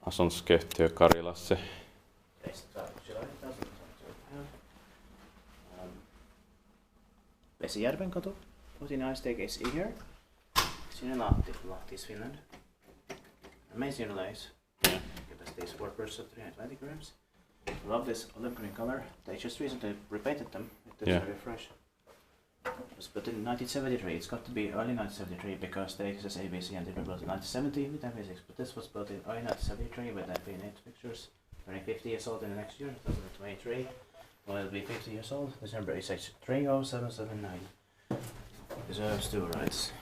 Asuntoskehtiö Karilasse. Vesijärvenkatu. 49 staircase here. Siinä Lahti. Lahti is Finland. Amazing lace. Yeah. Capacity is 4 person, 320 grams. Love this olive green color. They just recently repainted them. It looks very fresh. It was built in 1973. It's got to be early 1973 because the XS ABC and they were built in 1970 with MP6. But this was built in early 1973 with MP8 fixtures. Turning 50 years old in the next year, 2023. Well, it'll be 50 years old. December is 30779. Deserves 2 rights.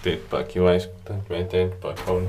Dit back you ice maintained by Kone.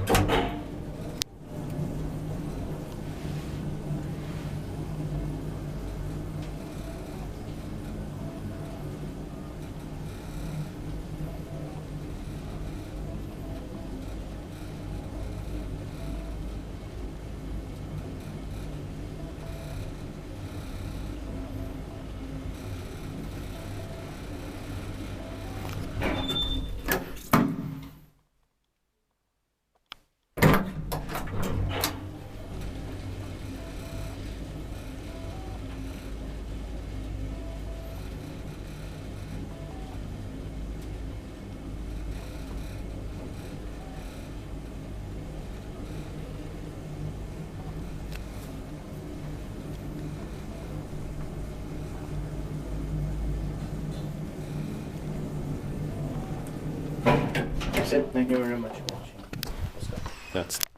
That's it. Thank you very much for watching. That's